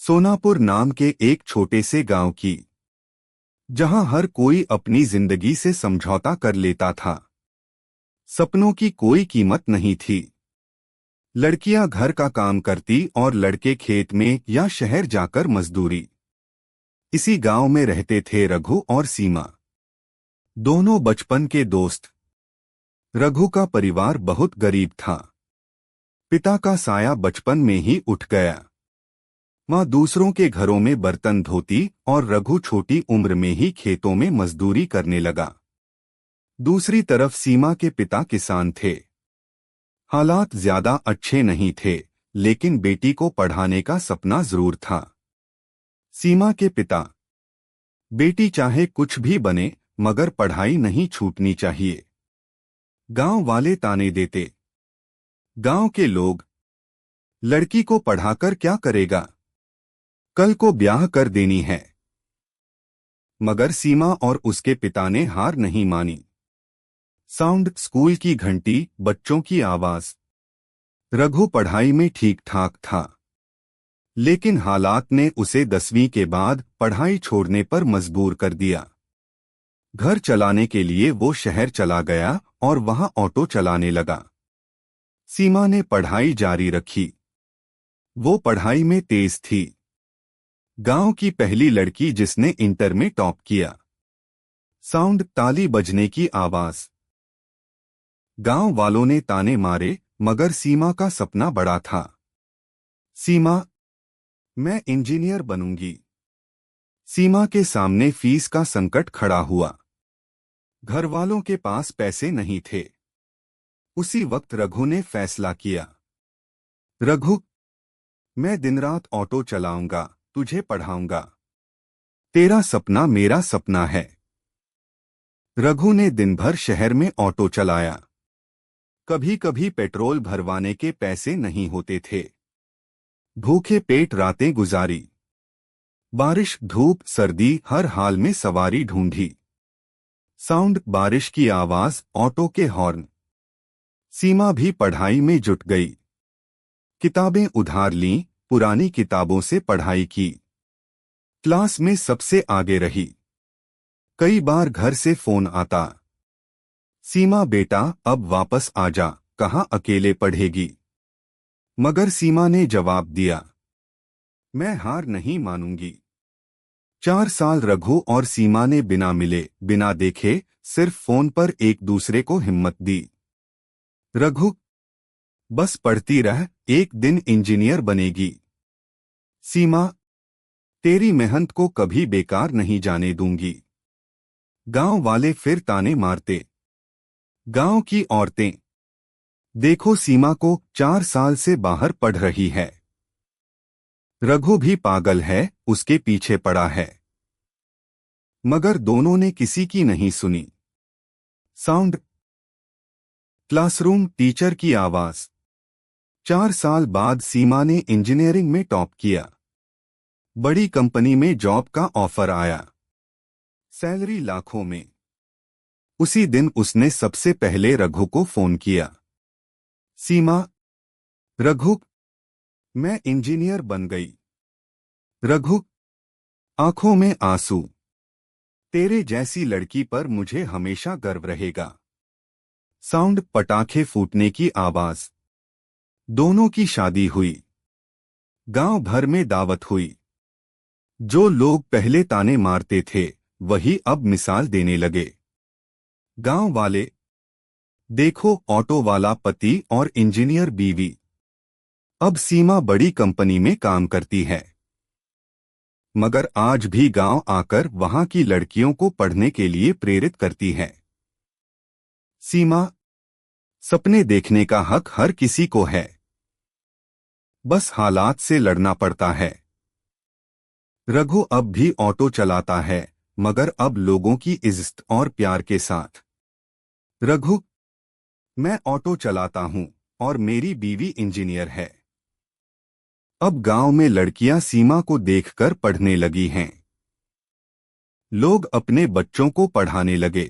सोनापुर नाम के एक छोटे से गांव की, जहां हर कोई अपनी जिंदगी से समझौता कर लेता था। सपनों की कोई कीमत नहीं थी। लड़कियां घर का काम करती और लड़के खेत में या शहर जाकर मजदूरी। इसी गांव में रहते थे रघु और सीमा, दोनों बचपन के दोस्त। रघु का परिवार बहुत गरीब था। पिता का साया बचपन में ही उठ गया। माँ दूसरों के घरों में बर्तन धोती और रघु छोटी उम्र में ही खेतों में मजदूरी करने लगा। दूसरी तरफ सीमा के पिता किसान थे। हालात ज्यादा अच्छे नहीं थे, लेकिन बेटी को पढ़ाने का सपना जरूर था। सीमा के पिता, बेटी चाहे कुछ भी बने मगर पढ़ाई नहीं छूटनी चाहिए। गांव वाले ताने देते। गांव के लोग, लड़की को पढ़ाकर क्या करेगा, कल को ब्याह कर देनी है। मगर सीमा और उसके पिता ने हार नहीं मानी। साउंड, स्कूल की घंटी, बच्चों की आवाज। रघु पढ़ाई में ठीक ठाक था, लेकिन हालात ने उसे 10वीं के बाद पढ़ाई छोड़ने पर मजबूर कर दिया। घर चलाने के लिए वो शहर चला गया और वहां ऑटो चलाने लगा। सीमा ने पढ़ाई जारी रखी। वो पढ़ाई में तेज थी। गांव की पहली लड़की जिसने इंटर में टॉप किया। साउंड, ताली बजने की आवाज। गांव वालों ने ताने मारे, मगर सीमा का सपना बड़ा था। सीमा, मैं इंजीनियर बनूंगी। सीमा के सामने फीस का संकट खड़ा हुआ। घर वालों के पास पैसे नहीं थे। उसी वक्त रघु ने फैसला किया। रघु, मैं दिन रात ऑटो चलाऊंगा, तुझे पढ़ाऊंगा। तेरा सपना मेरा सपना है। रघु ने दिन भर शहर में ऑटो चलाया। कभी कभी पेट्रोल भरवाने के पैसे नहीं होते थे। भूखे पेट रातें गुजारी। बारिश, धूप, सर्दी, हर हाल में सवारी ढूंढी। साउंड, बारिश की आवाज, ऑटो के हॉर्न। सीमा भी पढ़ाई में जुट गई। किताबें उधार लीं, पुरानी किताबों से पढ़ाई की। क्लास में सबसे आगे रही। कई बार घर से फोन आता, सीमा बेटा अब वापस आ जा, कहाँ अकेले पढ़ेगी। मगर सीमा ने जवाब दिया, मैं हार नहीं मानूंगी। 4 साल रघु और सीमा ने बिना मिले, बिना देखे, सिर्फ फोन पर एक दूसरे को हिम्मत दी। रघु, बस पढ़ती रह, एक दिन इंजीनियर बनेगी। सीमा, तेरी मेहनत को कभी बेकार नहीं जाने दूंगी। गांव वाले फिर ताने मारते। गांव की औरतें, देखो सीमा को 4 साल से बाहर पढ़ रही है। रघु भी पागल है, उसके पीछे पड़ा है। मगर दोनों ने किसी की नहीं सुनी। साउंड, क्लासरूम, टीचर की आवाज। 4 साल बाद सीमा ने इंजीनियरिंग में टॉप किया। बड़ी कंपनी में जॉब का ऑफर आया। सैलरी लाखों में। उसी दिन उसने सबसे पहले रघु को फोन किया। सीमा, रघु, मैं इंजीनियर बन गई। रघु, आंखों में आंसू, तेरे जैसी लड़की पर मुझे हमेशा गर्व रहेगा। साउंड, पटाखे फूटने की आवाज। दोनों की शादी हुई। गांव भर में दावत हुई। जो लोग पहले ताने मारते थे, वही अब मिसाल देने लगे। गांव वाले, देखो ऑटो वाला पति और इंजीनियर बीवी। अब सीमा बड़ी कंपनी में काम करती है। मगर आज भी गांव आकर वहां की लड़कियों को पढ़ने के लिए प्रेरित करती है। सीमा, सपने देखने का हक हर किसी को है। बस हालात से लड़ना पड़ता है। रघु अब भी ऑटो चलाता है, मगर अब लोगों की इज्जत और प्यार के साथ। रघु, मैं ऑटो चलाता हूं और मेरी बीवी इंजीनियर है। अब गांव में लड़कियां सीमा को देखकर पढ़ने लगी हैं। लोग अपने बच्चों को पढ़ाने लगे।